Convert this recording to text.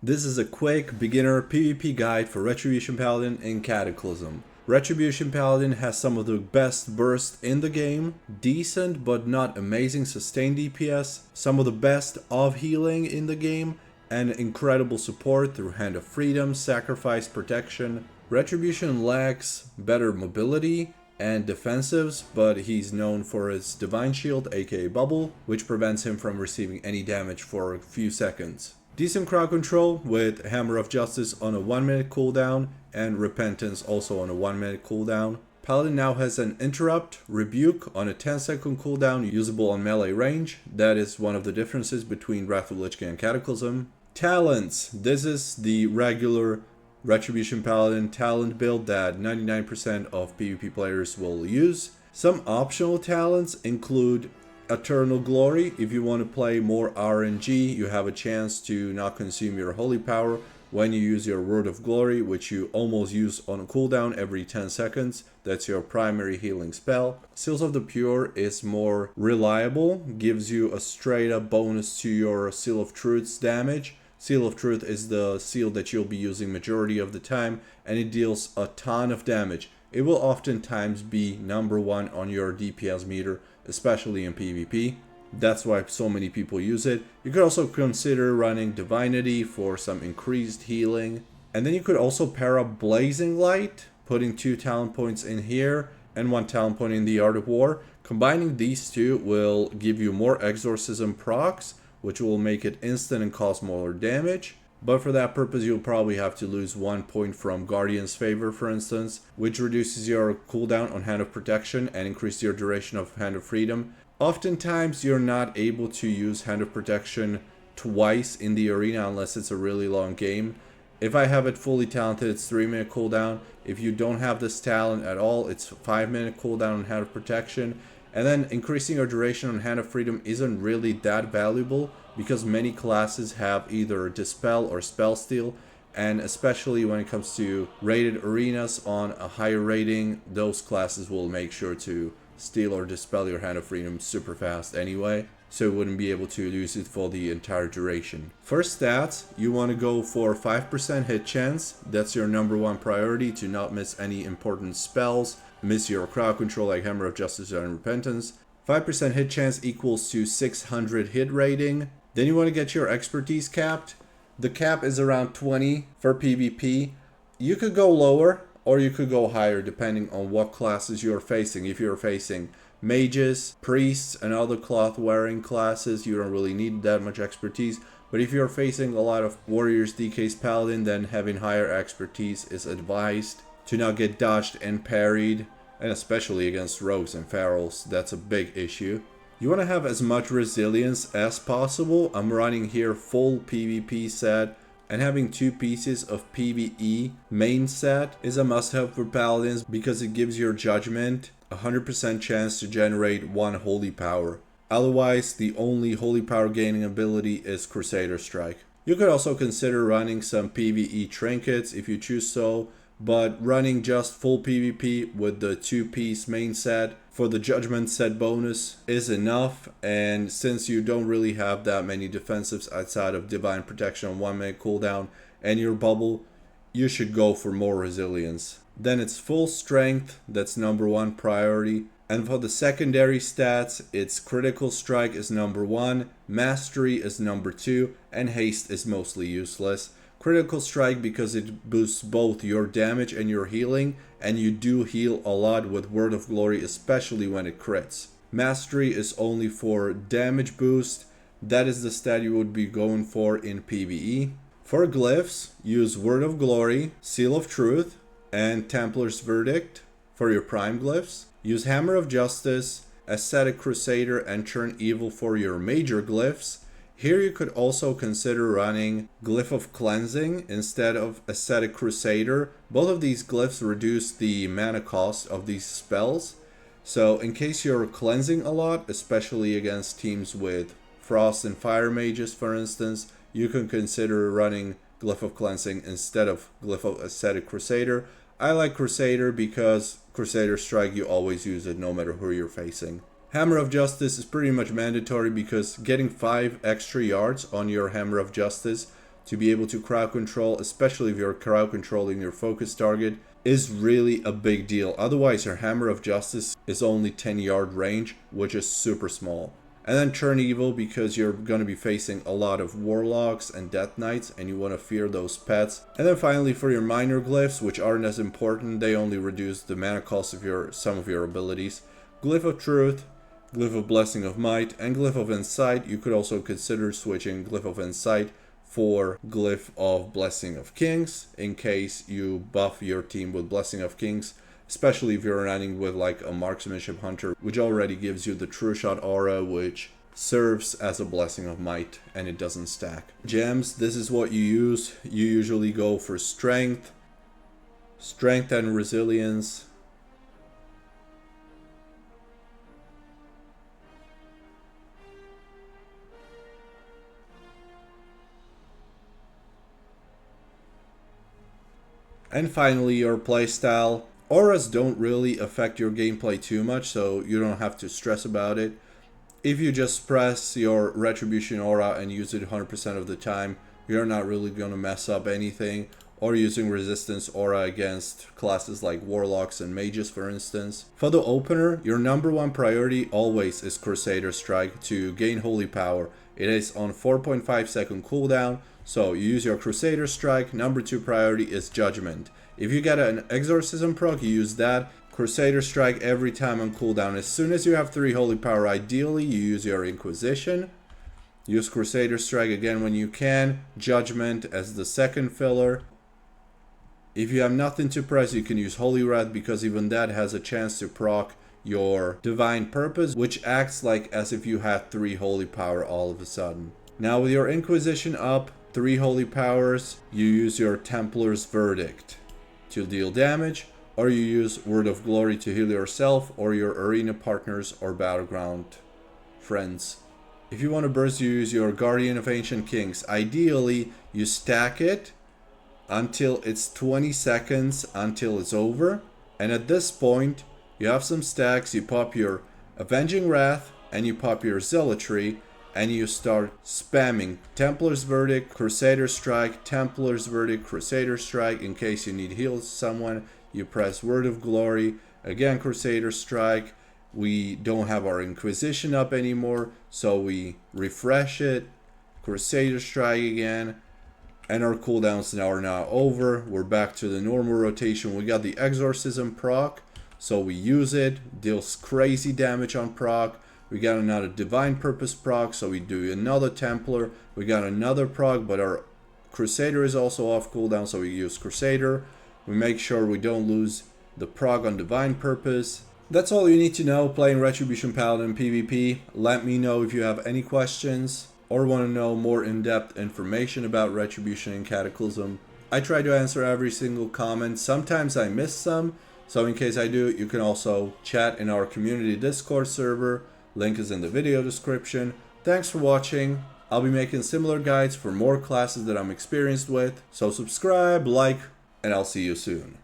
This is a quick beginner PvP guide for Retribution Paladin in Cataclysm. Retribution Paladin has some of the best burst in the game, decent but not amazing sustained DPS, some of the best of healing in the game, and incredible support through Hand of Freedom, Sacrifice, Protection. Retribution lacks better mobility and defensives, but he's known for his Divine Shield, aka Bubble, which prevents him from receiving any damage for a few seconds. Decent crowd control with Hammer of Justice on a 1 minute cooldown and Repentance also on a 1 minute cooldown. Paladin now has an Interrupt, Rebuke on a 10-second cooldown usable on melee range. That is one of the differences between Wrath of Lich King and Cataclysm. Talents. This is the regular Retribution Paladin talent build that 99% of PvP players will use. Some optional talents include Eternal Glory. If you want to play more RNG, you have a chance to not consume your holy power when you use your Word of Glory, which you almost use on a cooldown every 10 seconds. That's your primary healing spell. Seals of the Pure is more reliable, gives you a straight up bonus to your Seal of Truth's damage. Seal of Truth is the seal that you'll be using majority of the time, and it deals a ton of damage. It will oftentimes be number one on your DPS meter, especially in PvP. That's why so many people use it. You could also consider running Divinity for some increased healing. And then you could also pair up Blazing Light, putting 2 talent points in here and 1 talent point in the Art of War. Combining these two will give you more Exorcism procs, which will make it instant and cause more damage. But for that purpose, you'll probably have to lose 1 point from Guardian's Favor, for instance, which reduces your cooldown on Hand of Protection and increases your duration of Hand of Freedom. Oftentimes, you're not able to use Hand of Protection twice in the arena unless it's a really long game. If I have it fully talented, it's 3 minute cooldown. If you don't have this talent at all, it's 5 minute cooldown on Hand of Protection. And then increasing your duration on Hand of Freedom isn't really that valuable because many classes have either Dispel or Spell Steal, and especially when it comes to rated arenas on a higher rating, those classes will make sure to steal or dispel your Hand of Freedom super fast anyway, so you wouldn't be able to use it for the entire duration. For stats, you want to go for 5% hit chance. That's your number one priority, to not miss any important spells, miss your crowd control like Hammer of Justice and Repentance. 5% hit chance equals to 600 hit rating. Then you want to get your expertise capped. The cap is around 20 for PvP. You could go lower or you could go higher depending on what classes you're facing. If you're facing mages, priests, and other cloth wearing classes, you don't really need that much expertise. But if you're facing a lot of warriors, DKs, paladin, then having higher expertise is advised to not get dodged and parried, and especially against rogues and ferals, that's a big issue. You want to have as much resilience as possible. I'm running here full PvP set, and having 2 pieces of PvE main set is a must-have for paladins because it gives your judgment a 100% chance to generate 1 holy power. Otherwise, the only holy power gaining ability is Crusader Strike. You could also consider running some PvE trinkets if you choose so, but running just full PvP with the 2-piece main set for the judgment set bonus is enough, and since you don't really have that many defensives outside of Divine Protection on 1 minute cooldown and your bubble, you should go for more resilience. Then it's full strength, that's number 1 priority. And for the secondary stats, it's critical strike is number 1, mastery is number 2, and haste is mostly useless. Critical strike because it boosts both your damage and your healing, and you do heal a lot with Word of Glory, especially when it crits. Mastery is only for damage boost. That is the stat you would be going for in PvE. For glyphs, use Word of Glory, Seal of Truth, and Templar's Verdict for your prime glyphs. Use Hammer of Justice, Ascetic Crusader, and Churn Evil for your major glyphs. Here you could also consider running Glyph of Cleansing instead of Ascetic Crusader. Both of these glyphs reduce the mana cost of these spells. So in case you're cleansing a lot, especially against teams with Frost and Fire Mages for instance, you can consider running Glyph of Cleansing instead of Glyph of Ascetic Crusader. I like Crusader because Crusader Strike, you always use it no matter who you're facing. Hammer of Justice is pretty much mandatory because getting 5 extra yards on your Hammer of Justice to be able to crowd control, especially if you're crowd controlling your focus target, is really a big deal. Otherwise, your Hammer of Justice is only 10-yard range, which is super small. And then Turn Evil, because you're going to be facing a lot of Warlocks and Death Knights, and you want to fear those pets. And then finally, for your minor glyphs, which aren't as important, they only reduce the mana cost of some of your abilities. Glyph of Truth, Glyph of Blessing of Might, and Glyph of Insight. You could also consider switching Glyph of Insight for Glyph of Blessing of Kings, in case you buff your team with Blessing of Kings, especially if you're running with like a Marksmanship Hunter, which already gives you the True Shot aura, which serves as a Blessing of Might, and it doesn't stack. Gems, this is what you use. You usually go for Strength and Resilience. And finally, your playstyle. Auras don't really affect your gameplay too much, so you don't have to stress about it. If you just press your Retribution aura and use it 100% of the time, you're not really going to mess up anything. Or using Resistance aura against classes like Warlocks and Mages, for instance. For the opener, your #1 priority always is Crusader Strike to gain Holy Power. It is on 4.5 second cooldown, so you use your Crusader Strike. #2 priority is Judgment. If you get an Exorcism proc, you use that. Crusader Strike every time on cooldown. As soon as you have 3 Holy Power, ideally you use your Inquisition. Use Crusader Strike again when you can. Judgment as the second filler. If you have nothing to press, you can use Holy Wrath, because even that has a chance to proc your Divine Purpose, which acts like as if you had 3 Holy Power all of a sudden. Now with your Inquisition up, 3 Holy Powers, you use your Templar's Verdict to deal damage, or you use Word of Glory to heal yourself or your arena partners or battleground friends. If you want to burst, you use your Guardian of Ancient Kings. Ideally, you stack it until it's 20 seconds until it's over, and at this point you have some stacks. You pop your Avenging Wrath and you pop your Zealotry, and you start spamming Templar's Verdict, Crusader Strike, Templar's Verdict, Crusader Strike. In case you need heal someone, you press Word of Glory, again Crusader Strike. We don't have our Inquisition up anymore, so we refresh it, Crusader Strike again, and our cooldowns are now over. We're back to the normal rotation. We got the Exorcism proc, so we use it, deals crazy damage on proc. We got another Divine Purpose proc, so we do another Templar. We got another proc, but our Crusader is also off cooldown, so we use Crusader. We make sure we don't lose the proc on Divine Purpose. That's all you need to know playing Retribution Paladin PvP. Let me know if you have any questions or want to know more in-depth information about Retribution and Cataclysm. I try to answer every single comment. Sometimes I miss some, so in case I do, you can also chat in our community Discord server. Link is in the video description. Thanks for watching. I'll be making similar guides for more classes that I'm experienced with. So subscribe, like, and I'll see you soon.